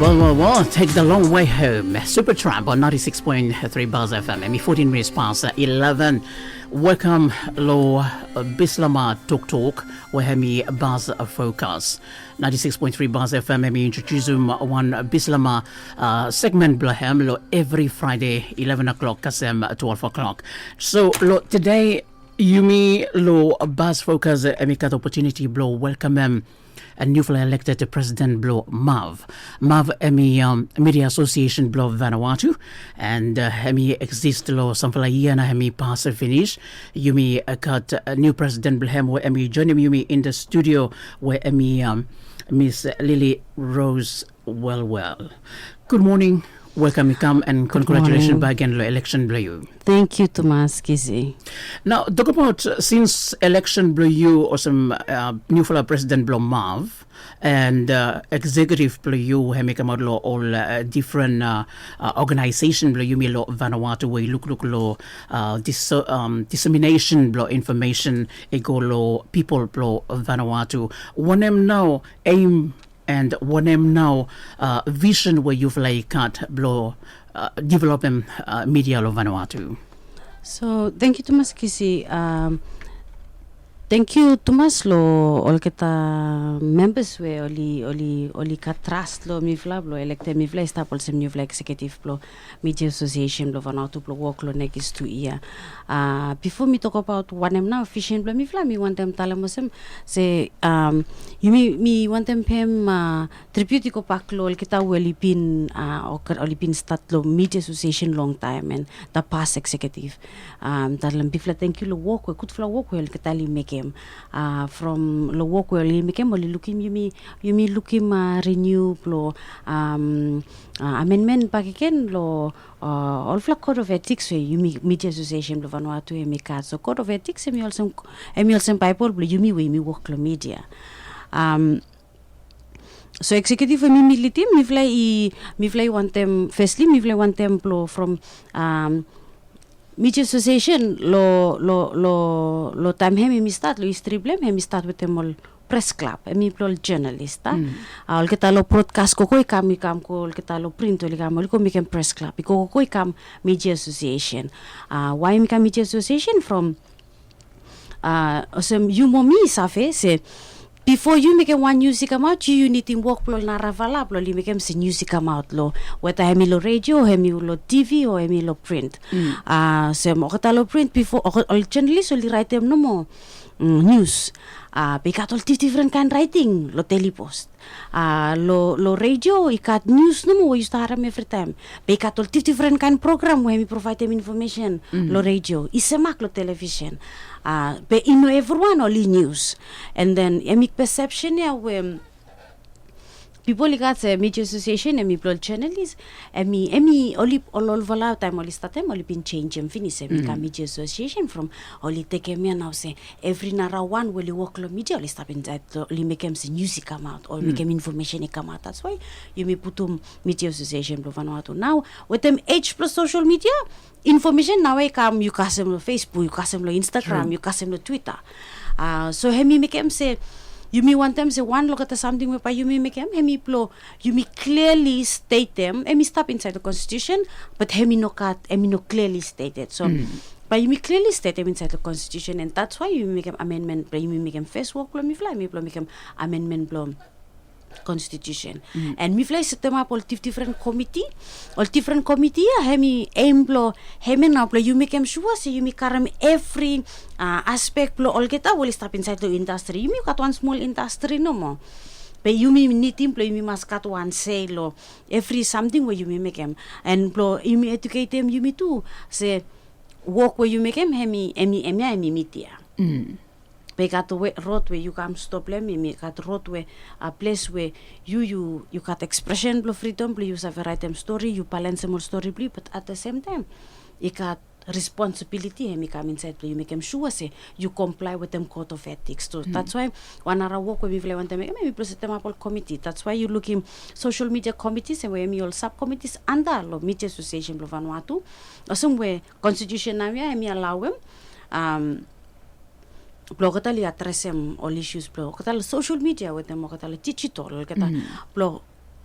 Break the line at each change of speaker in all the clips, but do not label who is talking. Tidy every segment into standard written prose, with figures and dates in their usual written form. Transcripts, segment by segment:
Well, take the long way home. Supertramp on 96.3 Buzz FM. 14 minutes past 11. Welcome, Lo Bislama Talk, where me Buzz Focus. 96.3 Buzz FM. Me introduce one Bislama segment blahem lo every Friday 11 o'clock kasem 12 o'clock. So lo today Yumi lo Buzz Focus emikat opportunity blow welcome a newly elected President Blow Mav Media Association Blow Vanuatu, and Hemi exist lo something like year na Hemi pass finish. Yumi cut a new President Blhem where Emi joining Yumi in the studio where Emi Miss Lillyrose Welwel. Good morning. Welcome, Ikam, and congratulations back again the election blow you.
Thank you, Thomas Kizi.
Now, talk about since election blow you or some new fellow President blow Mav and executive blow you have come out law all different organization blow you me law Vanuatu where you look law dissemination blow information ego law people blow Vanuatu. One them now aim and one them now vision where you've like cut blow developing media of Vanuatu.
So thank you Thomas Kisi. Thank you Thomas lo all kita members we oli ka trust lo mi vla lo elected mi vla stapol sem new vla executive lo media association lo Vanuatu lo work lo next 2 year. Before me talk about one em now efficient lo mi vla mi want them talamosem say you me want them pem tribute ko pak lo kita oli pin start lo media association long time and the past executive talam bifla thank you lo work we good flow work we kita li make from lo work well you looking you looking renew lo amendment pakiken lo all fla code of ethics we you media association lo Vanuatu e meka so code of ethics e also bible you we work lo media so executive mi militi mi fly one them firstly mi fly one templo from media association lo time hemi start lo history blame hemi start with them all press club hemi plol journalist al kita lo broadcast ko kam ko kita lo print oli kam ko mikem press club ko kam media association why mi kam media association from some you momi safe se before you make one news come out, you need to work plo na ravala plo li make se news come out lo whether hemi lo radio hemi lo TV or hemi lo print se mo kata lo print before all journalists only write them no more news because all different kind writing lo telepost lo radio ikat news no mo used to haram every time because all different kind program where we provide them information lo radio isemak lo television but in everyone only news and then emic perception ya when people got a media association emi plol journalists emi oli all vola time oli start time oli been change and finish emi media association from oli take me now say every nara one will work lo media oli stop in that oli make them news come out or make them information come out. That's why you me putum media association lo Vanuatu now with them age plus social media information now I come you kasem lo Facebook you kasem lo Instagram you kasem lo Twitter so hemi make them say you may want them say one look at something where you may make them hemi plo you may clearly state them hemi stop inside the constitution but hemi no clearly stated so but you may clearly state them inside the constitution and that's why you make them amendment you may make them first work plo mi fly me plo make them amendment plo constitution and mi fly system up all different committee hemi aim plo hemi na plo you make them sure say you make karam every aspect plo all kita will stop inside the industry you make got one small industry no more but you may need him plo you must got one say lo every something where you may make them and plo you may educate them you may too say work where you make them hemi media we got the road where you come stop them me got road where a place where you got expression blo freedom blo you have a write them story you balance them story blo but at the same time you got responsibility me come inside blo you make them sure say you comply with them code of ethics so that's why one hour work we want them maybe process them up all committee that's why you looking social media committees and where me all subcommittees under lo media association blo Vanuatu or somewhere constitution na me allow them blog katali address all issues blog katali social media with them katali digital kata blog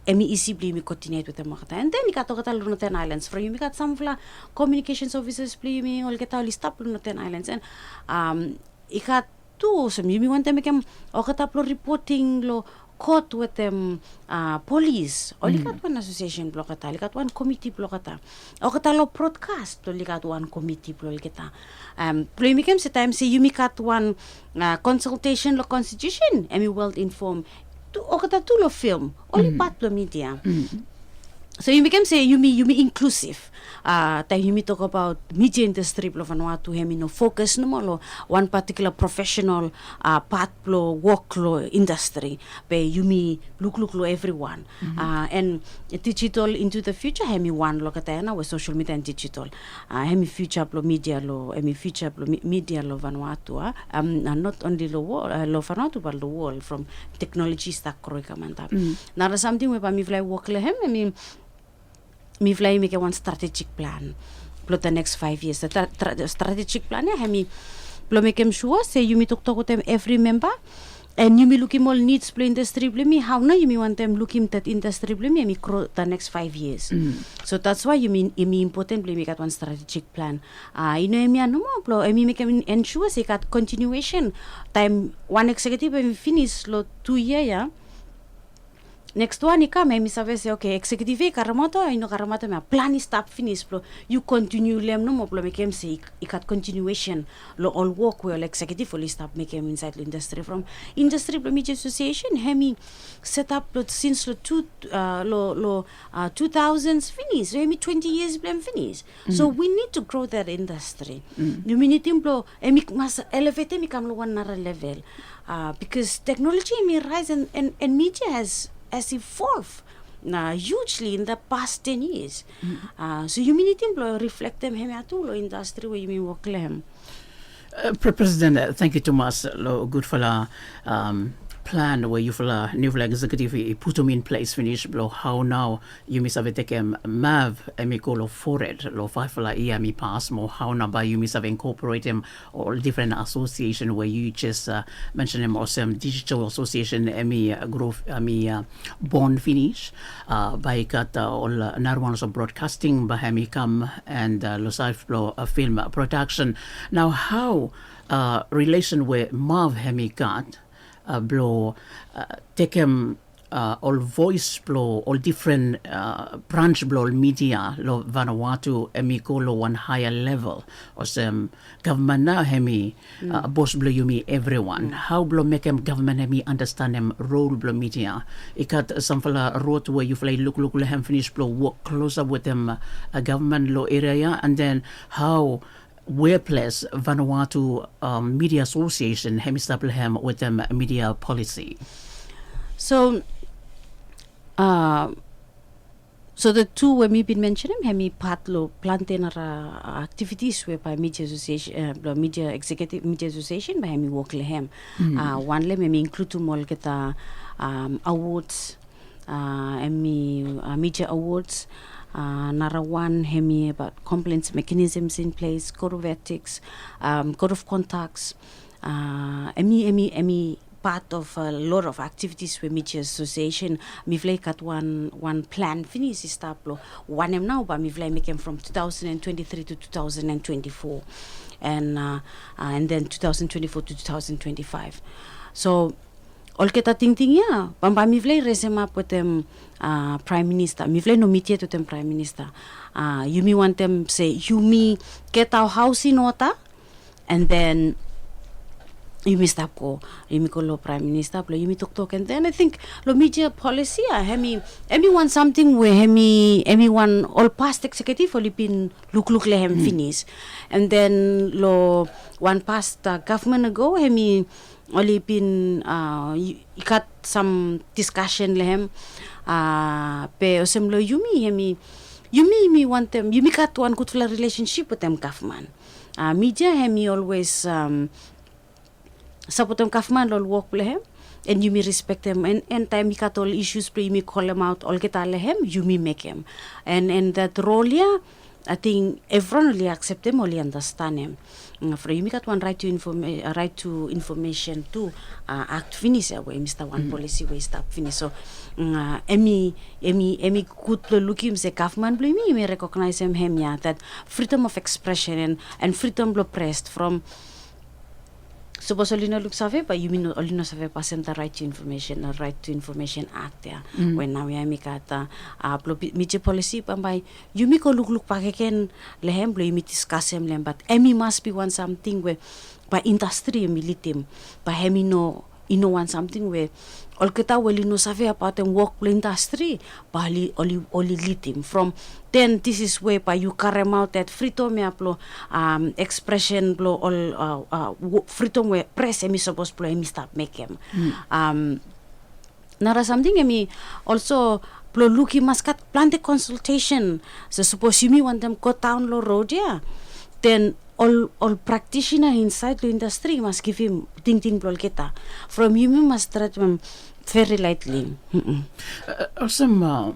emi easy bli mi coordinate with them makata. And then ikato kata Lunoten Islands. For you mi kat some fla communications officers bli mi ol kata oli stop Lunoten Islands. And ikat tu some you mi want them kem o kata plo reporting lo court with them police. O likat one association blo kata, likat one committee blo kata. O kata lo broadcast lo likat one committee blo kita. Plo mi kem sa time say you mi kat one consultation lo constitution emi well informed. O kata tu lo film, only part lo media. So you became say you me inclusive. Time you me talk about media industry lo Vanuatu hemi no focus no mo lo one particular professional part lo work lo industry. Be you me look lo everyone. And digital into the future hemi one lo kata na with social media and digital. Hemi future lo media lo media lo Vanuatu. Not only lo Vanuatu but the world from technology stack kroi kamanta. Now something we pa mi fly work le hem mi fly make one strategic plan for the next 5 years. The strategic plan ya hemi plo make sure say you me talk with them every member and you me looking all needs play industry me how na you me want them looking that industry me grow the next 5 years. So that's why you mean important play make one strategic plan. You know me ano mo plo me make ensure say kat continuation time one executive finish lo 2 year ya. Next one ika may misabi say okay executive karamoto ino karamoto me plan is stop finish bro you continue lem no mo bro make him say ikat continuation lo all work well executive only stop make him inside the industry from industry media association hemi set up since lo 2000s finish so hemi 20 years blem finish so we need to grow that industry you need to bro emi mas elevate mi kam lo one nara level because technology may rise and media has evolved hugely in the past 10 years. So you mean it reflect them hemi atulo industry where you mean work lehem.
President, thank you too much. Good for the plan where you for the new executive put them in place finish blow how now you miss have taken mav emicolo forward lo five for the EME pass more how now by you miss have incorporate them all different association where you just mention them also digital association EME growth bond finish by cut all another ones of broadcasting by hemi come and losai blow film production now how relation with mav hemi got blow take him all voice blow all different branch blow media lo Vanuatu emiko lo one higher level or some government na hemi boss blow you me everyone how blow make him government hemi understand him role blow media ikat some fella road where you fly look hem finish blow work closer with them government law area and then how where place Vanuatu Media Association hemistaplhem with them media policy. So the two when we been mentioning hemi patlo plantenara activities where by media association media executive media association by hemi work lehem one le me include to mol kita awards media awards Narawan hemi about complaints mechanisms in place, code of ethics, code of contacts, any part of a lot of activities with media association. Mivlay kat one plan finish is taplo one now, but mivlay make him from 2023 to 2024, and then 2024 to 2025. So. All kita ting ya, pamba mivlay resem up with them prime minister. Mivlay no meet yet with them prime minister. You me want them say you me get our house in order, and then you me stop go. You me go lo prime minister. You me talk, and then I think lo media policy. Hemi want something where hemi want all past executive only been look lehem finish, and then lo one past government ago hemi. Only been got some discussion lehem pe osemlo yumi me want them yumi got one good relationship with them government media hemi always support them government all work lehem and you me respect them and time got all issues pre me call them out all get lehem you me make them and that role ya
I think everyone only accept them, only understand them. For you got one right to information too. Act finish where Mr. One policy way stop finish. So emi good look him say government blame me recognize him that freedom of expression and freedom of press from. Suppose only no look save, but you mean only no save pass the right to information act there. When now we make at media policy, but by you make look back again, lehem blow you discuss him, but Emmy must be one something where by industry militim, by hemi no one something where all kita well no save about them work industry, but only litim from. Then this is where by you carry out that freedom aplo expression blow all freedom where press emi supposed blow emi stop make him. Nara something emi also blow looky maskat plan the consultation. So suppose you me want them go down low road then all practitioner inside the industry must give him ting blow kita. From you must treat them very lightly.
Also,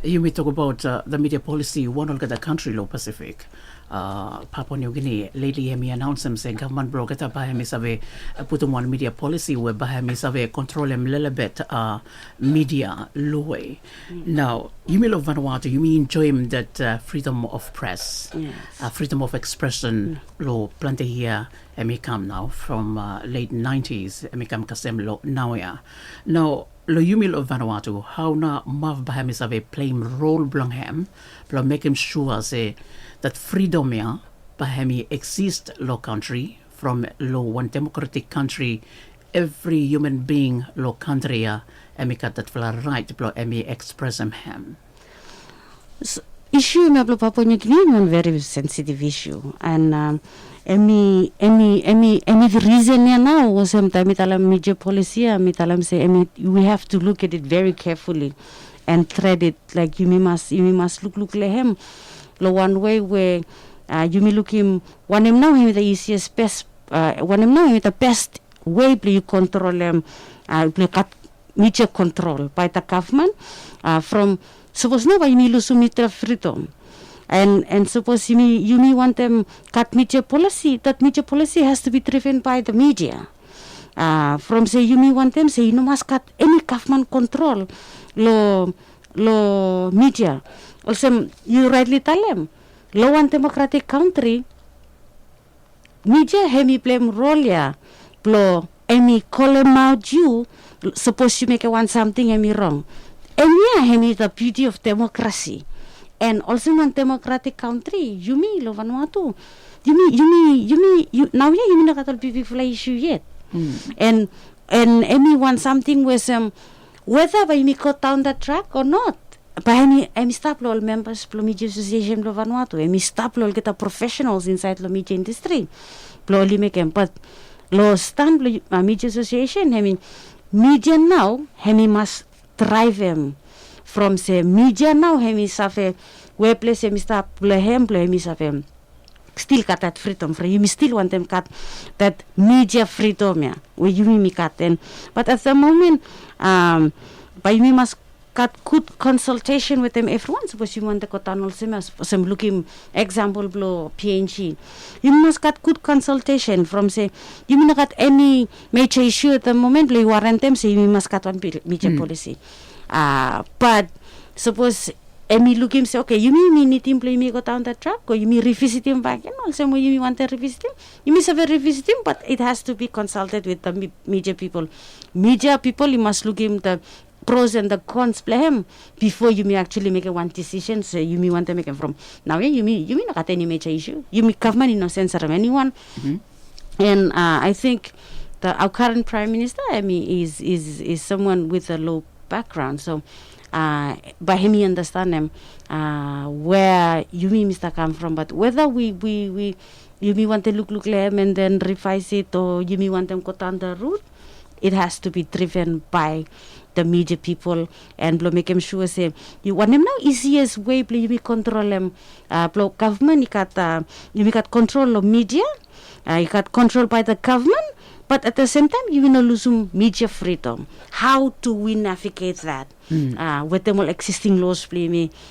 you may talk about the media policy one of the country law Pacific. Papua New Guinea lately he announced him say government broke it up by him save put on one media policy where by him save control him little bit media law. Now you may love Vanuatu, you may enjoy him that freedom of press, freedom of expression law plenty here may come now from late 90s may come kasem law now lo yumi of Vanuatu how na mav baham is a playing role blong him blong make him sure say that freedom bahami exist law country from law one democratic country every human being law country emikat that fla right blong emi express him
issue me Papua New Guinea one very sensitive issue and Emi the reason now was mitalam media policy mitalam say we have to look at it very carefully and tread it like you must look lehem lo one way where you may look him one him now him the easiest best one him now him the best way play you control them play cut media control by the government from suppose no by me lose media freedom. And suppose you may want them cut media policy. That media policy has to be driven by the media. From say you may want them say you must cut any government control lo media. Also you rightly tell them low one democratic country media hemi blame role blow emi call them out you suppose you make one something emi wrong. And hemi the beauty of democracy. And also in democratic country, you mean lo Vanuatu, you now you not got people issue yet, and anyone something with whether by me cut down the track or not. By me stop all members of media association lo Vanuatu, me stop all get professionals inside the media industry, only make them but lo stand media association. I mean media now, me must drive them. From say media now hemi save where place hemi stop hemi save still got that freedom for you still want them cut that media freedom where you me cut then but at the moment by me must cut good consultation with them everyone suppose you want to cut down also some looking example blow PNG you must cut good consultation from say you may not got any major issue at the moment you warrant them say you must cut one media policy. But suppose Emi look him say, okay, you mean need him play me go down that track, or you mean revisit him back, and also you want to revisit him, you may have revisit him, but it has to be consulted with the media people. Media people, you must look him the pros and the cons play him before you may actually make a one decision. So you may want to make him from now. You may not got any major issue. You may government in no sense of anyone, and I think our current prime minister, is someone with a low background, so by him you understand them where you mean Mr. come from, but whether we you may want to look them and then revise it, or you may want them go down the route, it has to be driven by the media people and make them sure say you want them now easiest way you may control them government you got control of media you got control by the government But at the same time, you will lose media freedom. How do we navigate that? With the more existing laws,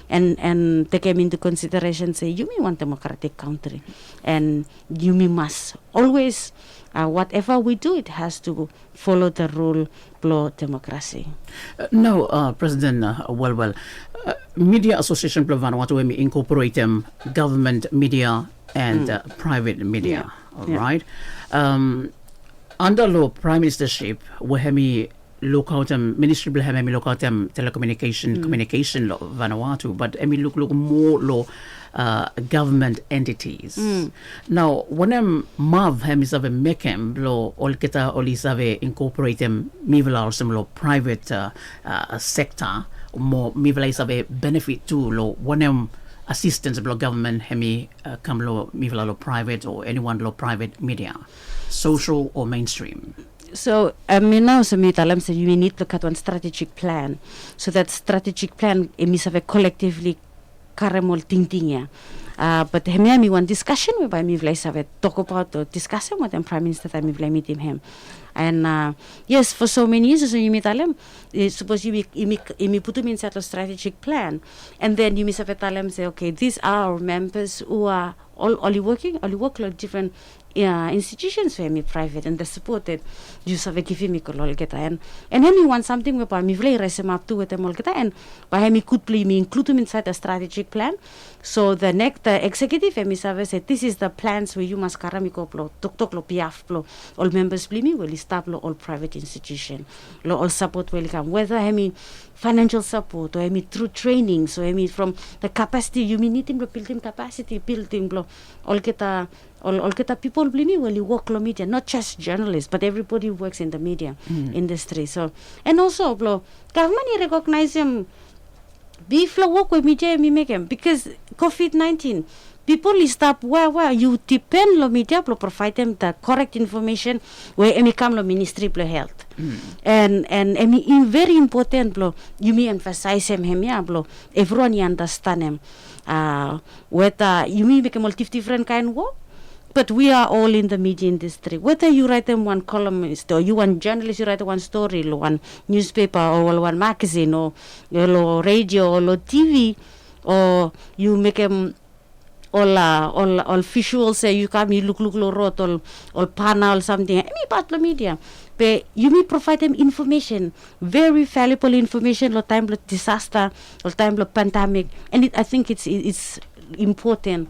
and take them into consideration, say, you may want democratic country. And you may must always, whatever we do, it has to follow the rule of democracy.
Now, President Welwel, Media Association of Vanuatu, we incorporate government media and private media, right? Under law, Prime Ministership, we look out Ministry we look out communication law Vanuatu, but I mean look more law government entities. Now, when MAV is a mekem law all kita all is incorporate mivla or private sector more mivla is a benefit to law when assistance below government hemi come law mivla law private or anyone law private media, social or mainstream.
So, now, so you need to look at one strategic plan. So that strategic plan, is a collectively caramel ting. But me one discussion whereby me have talk about or discussion with the Prime Minister that me meet him. And yes, for so many years, so you meet them. Suppose you put them inside a strategic plan, and then you have tell them say, okay, these are our members who are all work like different institutions for me private, and they supported you have given me all get and then you want something where me vlei raise up to with them all get and by me could play me include them inside a strategic plan. So the executive me said this is the plans where you must carry tok lo piaf lo all members play me will stop lo all private institution lo all support will come whether I mean financial support or I mean through training, so I mean from the capacity you mean need building capacity building blo all get people believe me well you work lo media, not just journalists but everybody who works in the media industry. So and also blo government recognize them beef lo work with media me make them because COVID-19 people stop where you depend lo media blo provide them the correct information where any come lo ministry blo health and very important blo you may emphasize him yeah blo everyone you understand him whether you may make a multi different kind of work. But we are all in the media industry. Whether you write them one columnist or you one journalist, you write one story, or one newspaper, or one magazine, or radio, or TV, or you make them all visuals. Say you come, you look wrote all panel or something. Any part of media, but you may provide them information, very valuable information. Or time of disaster, or time of pandemic, and I think it's important.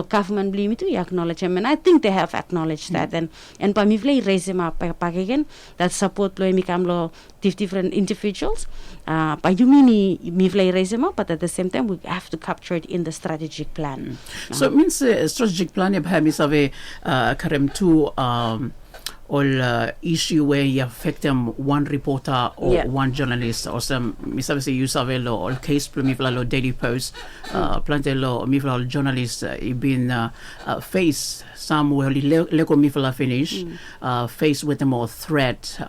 Government believe me to acknowledge them, and I think they have acknowledged that. And by me raise them up back again. That support me come different individuals. By you mean me raise them up, but at the same time we have to capture it in the strategic plan.
So it means strategic plan is a karem to all issue where you affect them one reporter or one journalist or some misavese use of all case plumifla daily post plantelo mifla journalists been face some where leko mifla finish face with them or threat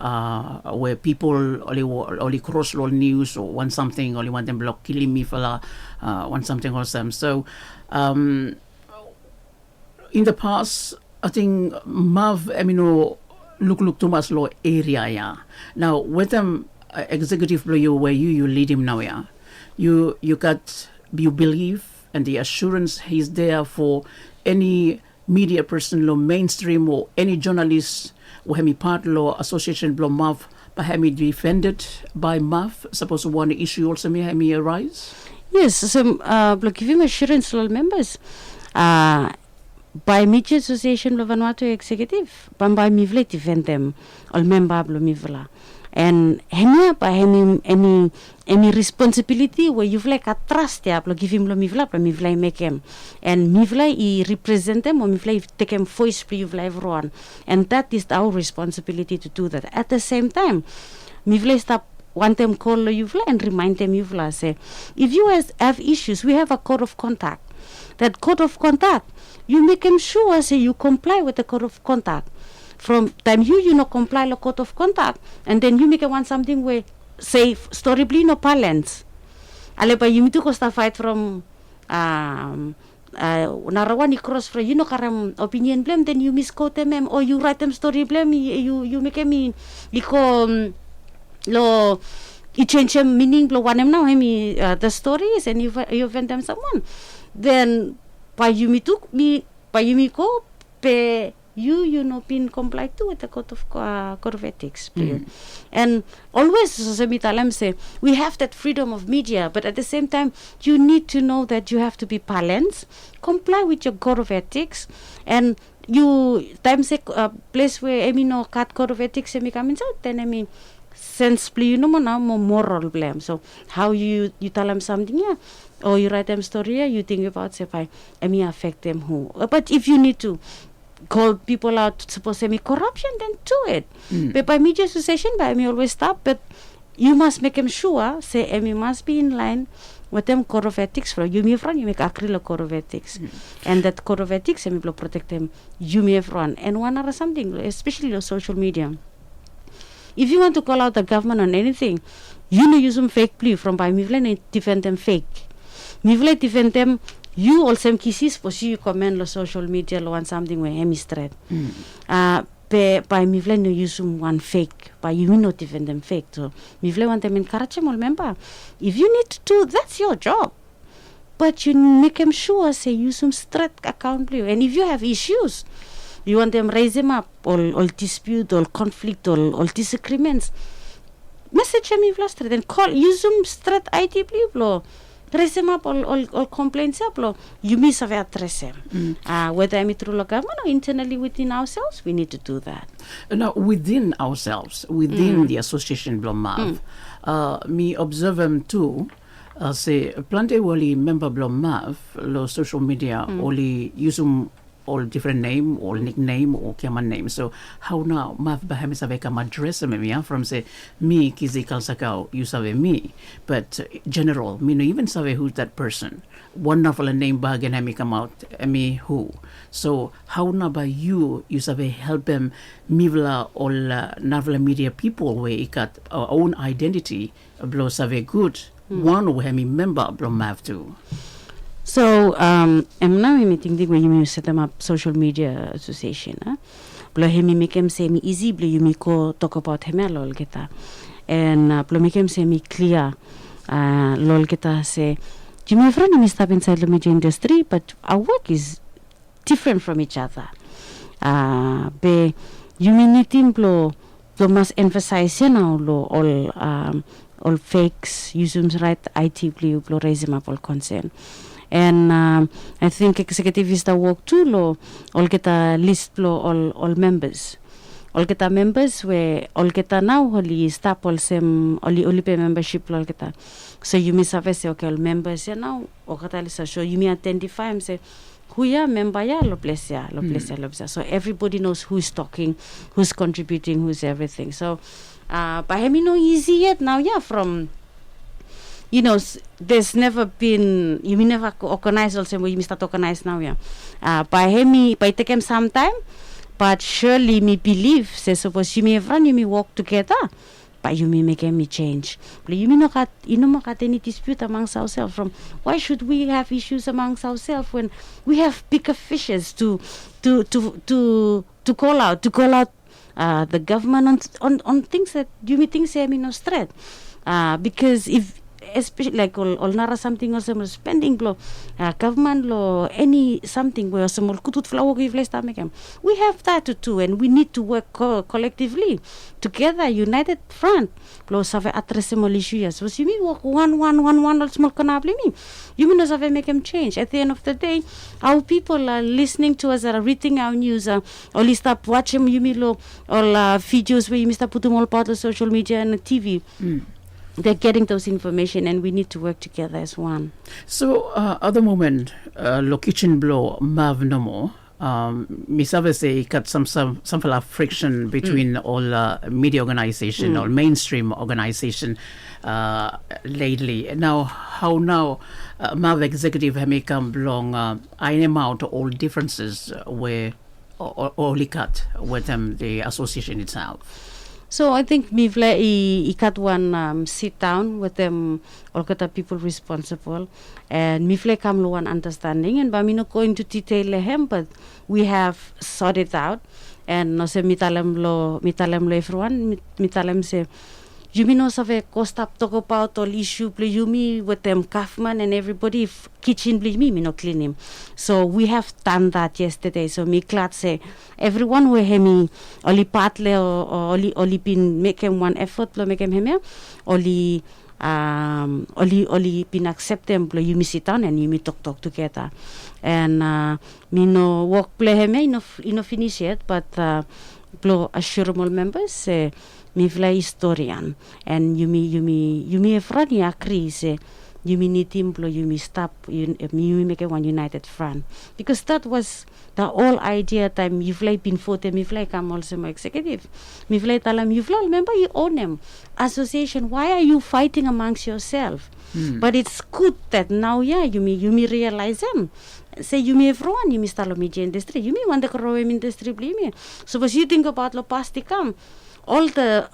where people only cross law news or want something only want them block killing mifla want something or some. So in the past I think Mav look too much law area now with them executive blow where you lead him now you believe and the assurance he's there for any media person law mainstream or any journalist who have part law association blow Mav but defended by Mav suppose one issue also may arise.
Yes, so give him assurance all members by Media Association of Vanuatu Executive, by Mivle defend them, all member of Mivla. And by any responsibility where you've like a trust, give him Mivla make him. And Mivla, he represent them, or Mivla take him voice for everyone. And that is our responsibility to do that. At the same time, Mivla stop want them call Yuvla and remind them Yuvla, say, if you have issues, we have a code of conduct. That code of conduct, you make them sure, say, you comply with the code of conduct. From time you not comply with the code of conduct, and then you make it want something where, say, storybly no parlance. Aleba you need to fight from narawani cross for you know karam opinion blame, then you misquote them or you write them story blame, you make me iko lo you change them meaning lo one now the stories and you offend them someone, then by you me took me by you me ko pe you know been complied to with the code of ethics. And always say we have that freedom of media, but at the same time you need to know that you have to be balanced, comply with your code of ethics, and you times a place where no code of ethics comes out, then sensibly you know now more moral blame. So how you tell them something, yeah, or you write them story, yeah, you think about say if I affect them who, but if you need to call people out suppose me corruption, then do it. But by media association by me always stop, but you must make them sure say me must be in line with them code of ethics from you me from you make acrylic code of ethics, and that code of ethics me will protect them you me from. And one other something, especially on social media, if you want to call out the government on anything, you know use some fake plea from by me will defend them fake, me will defend them. You also kisis for you comment on social media lo want something where hemi straight. By me vle no use one fake, by you not even them fake. So me vle want them encourage them all member. If you need to do, that's your job. But you make them sure say use some straight account blue. And if you have issues, you want them raise them up, all dispute, all conflict, all disagreements. Message them if lost then call use them straight IT blue. Raise them up, all complaints up, you miss a address them. Whether I'm through the government or internally within ourselves, we need to do that.
Now, within ourselves, within the association Blom me observe them too. Say, plenty wali member Blom lo social media, only use all different name, all nickname, or common name. So how now math bahami sabe kam address me from say me kizi kalsakao you sabe me, but general me no even sabe who's that person. Wonderful name bag and me come out me who. So how now by you sabe help them mivla all navla media people where ikat our own identity blow sabe good one where me member blow math too.
So, I'm now thinking when you set them up social media association, blo hemi make him say me easy, blo you me ko talk about him lol kita, and blo make him say me clear, lol kita say, you my friend me stop inside the media industry, but our work is different from each other. Be you me need him blo must emphasize now lo all fakes, use right IT blo raise him up all concern. And I think executive is the work too lo all get a list lo all members. All get a members where all get a now holy stop all same only pay membership lo all get a. So you may say okay all members ya now or catalyst so you may identify and say who ya member ya lo place ya. So everybody knows who's talking, who's contributing, who's everything. So by me no easy yet now from you know, there's never been, you may never organize also where you start organize now, yeah. By take him some time, but surely me believe, say suppose you may run, you may work together, but you may make me change. But you may not have, any dispute amongst ourselves from why should we have issues amongst ourselves when we have bigger fishes to call out the government on things that you may think say no threat. Because if especially like all nara something or some spending law, government law, any something where some kutut flower give less time again. We have that to do, and we need to work collectively together, united front. Law save address some issues. So you mean work one small canably me. You mean save make them change. At the end of the day, our people are listening to us, are reading our news, or stop watching you mean all videos where you start putting all part of social media and the TV. They're getting those information, and we need to work together as one.
So, at the moment, lo kitchen blow mav no more. Misave say got some friction between all media organization or mainstream organization lately. Now, how now mav executive have make come along iron out all differences where or cut with the association itself.
So I think me vle ikat one sit down with them all kata people responsible, and me vle come lo one understanding, and but me not going to detail lehem, but we have sorted it out, and no se mitalem lo everyone mitalem se. Yumi no save kostap talk about all issue play Yumi with them Kaufman and everybody kitchen play me no clean him. So we have done that yesterday. So me glad say everyone we hemi oli patle or oli been make him one effort lo make him hemi oli been accept them play Yumi sit down and Yumi talk together. And me no work play hemi no finish yet, but blow assurable members mi vla historian, and Yumi efrani agree say Yumi need implo Yumi stop Yumi make one united front, because that was the whole idea time you vla been vote mi vla come also my executive mi vla talam you vla remember you own them association, why are you fighting amongst yourself? But it's good that now Yumi realize them. Say Yumi everyone Yumi stalo media industry Yumi want the growing industry blame. So was you think about lo past come all the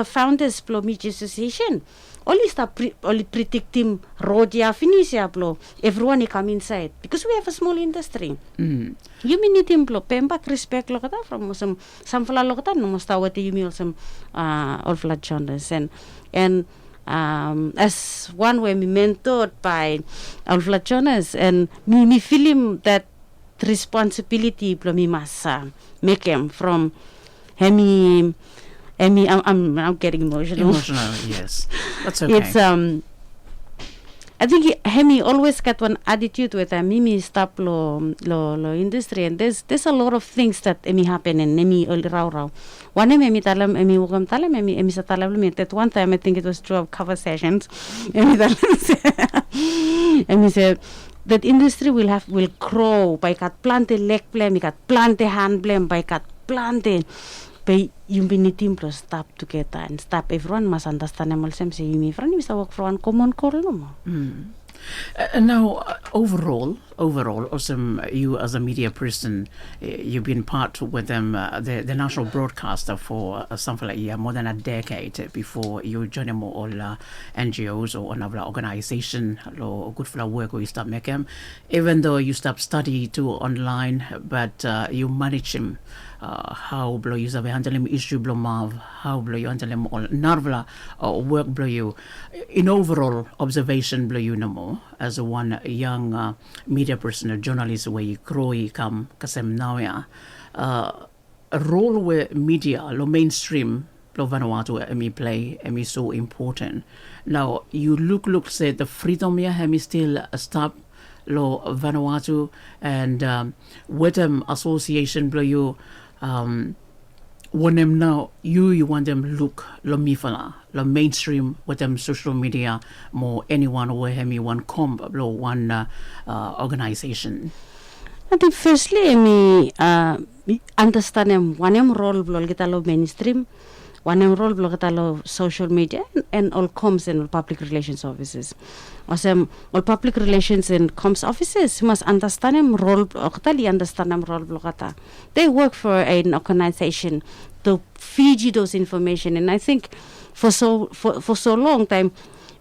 founders plo media association only stop only predicting road ya finish ya plo everyone come inside because we have a small industry. Yumi need him plo pemba respect lo kata from some fla lo kata no must awat Yumi some all flat journalists and as one way me mentored by Alfred Jonas, and me feel him that responsibility plo me must make him from hemi I'm getting emotional.
Yes, that's okay.
It's I think hemi always got one attitude with me stop lo industry, and there's a lot of things that happen and rau. One emi talam wukam talam emi sa talam that one time I think it was 2 cover sessions. Emi said that industry will grow by kat plante leg blame, kat plante hand blame, by kat plante. But you need to stop together and stop. Everyone must understand. I'm also saying you must work for one common goal.
Now, overall, also you as a media person, you've been part with them, the national broadcaster for something like more than a decade before you join them all NGOs or another organization or good for the work you start making. Even though you stop study to online, but you manage them. How blow you handle him issue blow mav, how blow you handle him all narvla work blow you in overall observation blow you no more as a one young media person, a journalist where you grow you come kasem now a role where media lo mainstream lo Vanuatu emi play emi so important. Now you look say the freedom here emi still stop lo Vanuatu and with them association blow you when them now you want them look lo mifala lo mainstream with them social media more anyone where hemi one comb lo one organization.
I think firstly me understand them one role blo kita lo mainstream, one role blo kita lo social media and all comms and all public relations offices. Also, all public relations and comms offices must understand them role kita understand them role blo kata. They work for an organization to feed you those information, and I think for so long time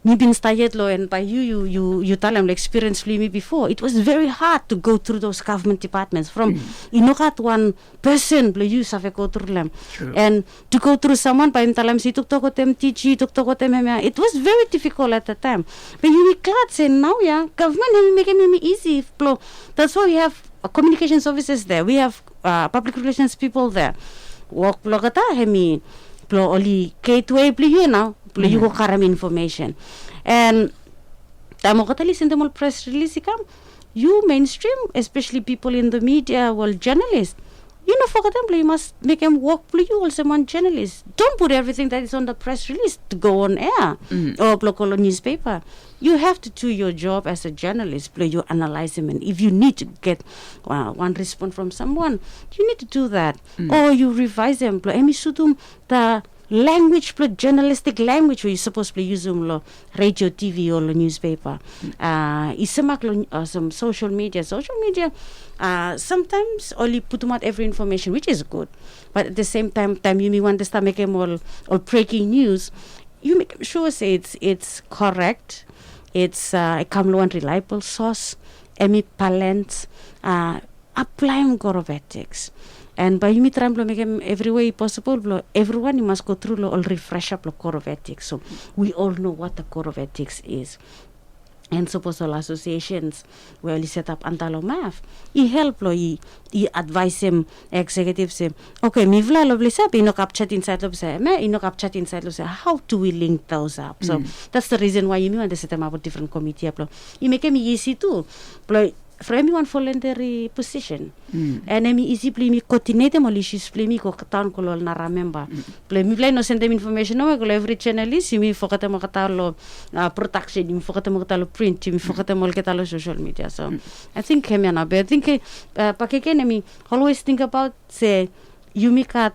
me been studied law, and by you tell them experience me before, it was very hard to go through those government departments from inokat one person you have go through them.
True.
And to go through someone by talam si tuk them teach tuk them it was very difficult at the time, but you be glad say now government make it easy flow. That's why we have communications officers there, we have public relations people there work blogata hemi plo oli gateway you now you go karam information. And tamo kata listen to press release come you mainstream, especially people in the media, well journalists, you know, for them you must make them work you also one journalist. Don't put everything that is on the press release to go on air or local newspaper. You have to do your job as a journalist. You analyze them, and if you need to get one response from someone, you need to do that, or you revise them. The language plus journalistic language we supposedly use lo radio, TV or lo newspaper. Isamak lo some social media. Sometimes only put out every information, which is good, but at the same time you may want to start making all breaking news. You make sure say it's correct. It's a one reliable source. Emi palent. Apply correct ethics. And by you try to make them every way possible, everyone you must go through all refresh up the core of ethics. So we all know what the core of ethics is. And suppose all associations where he set up Antalo Math, he help he advise him executives him, okay, me vla lovely sap, no capture inside of say, me no capture inside of say, how do we link those up? So that's the reason why you want to set them up a different committee up. You make me easy too. For everyone voluntary position. And I'm easy play me coordinate them all issues play me ko town ko na remember. Play me play no send them information no ko every channel is me focus mo katalo production, me focus mo katalo print, me focus mo katalo social media. So I think kemi na be. I think pakeke me always think about say you make at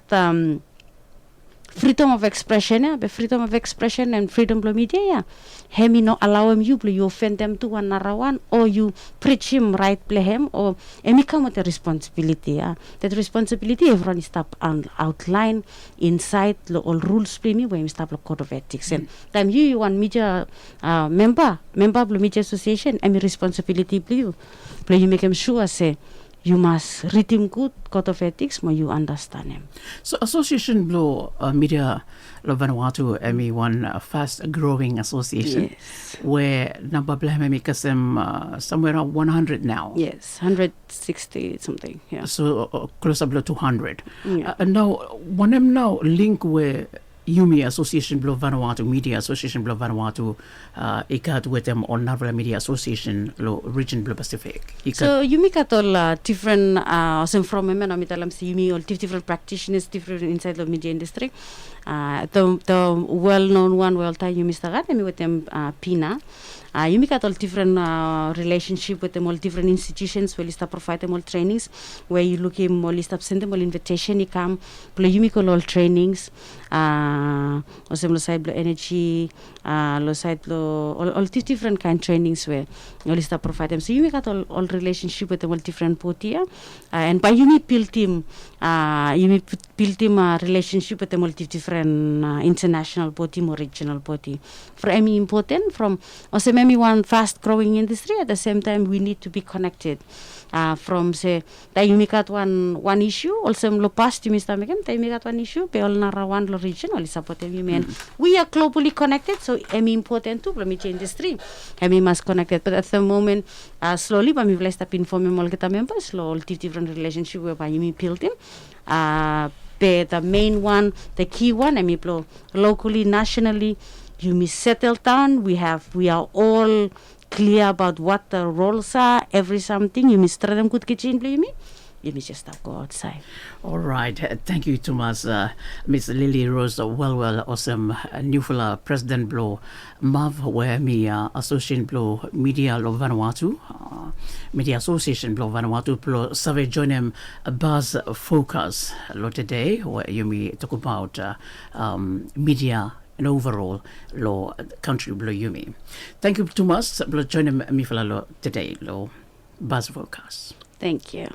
freedom of expression, freedom of expression and freedom of media. Hemi no allow him you offend them to one another one, or you preach him right play him, or emi come with a responsibility. That responsibility everyone is stop outline inside all rules play me when we stop the code of ethics. And time you want media member of media association, emi responsibility play you make him sure say you must read him good code of ethics, but you understand him.
So association blow media lo Vanuatu one fast growing association.
Yes.
Where number blame somewhere around 100 now.
Yes, 160 something. Yeah.
So close to 200.
Yeah.
Now one them now link where Yumi Association Blow Vanuatu, Media Association Blow Vanuatu, ikat with them on Narvala Media Association Lo Region Blow Pacific.
So Yumi kat all different some from women amitalam si Yumi all different practitioners different inside the media industry. The well-known one Yumi stagat and with them Pina. Yumi got all different relationship with them all different institutions where you start provide them all trainings where you look him all start send them all invitation he come play Yumi call all trainings also side energy lo side all different kind trainings where you start provide them. So Yumi got all relationship with them all different party and by Yumi built him a relationship with them all different international body or regional body. For me important from also maybe one fast growing industry at the same time we need to be connected from say that you make out one issue also lo past you mr megam that you make out one issue pe all nara one lo regional support you mean we are globally connected so important too media industry must connected but at the moment slowly but we will start informing all kita members lo all different relationship whereby you build them the main one the key one locally nationally you must settle down. We are all clear about what the roles are. Every something you must try them good kitchen. You must just go outside.
All right. Thank you, Thomas. Miss Lillyrose Welwel, awesome Newfula President Blow Mav where me Association Blow Media Lo Vanuatu Media Association Blow Vanuatu Blow survey join them Buzz Focus Lo today where you me talk about media and overall lo country blow Yumi. Thank you Thomas blow join me for lo today lo Buzz Focus.
Thank you.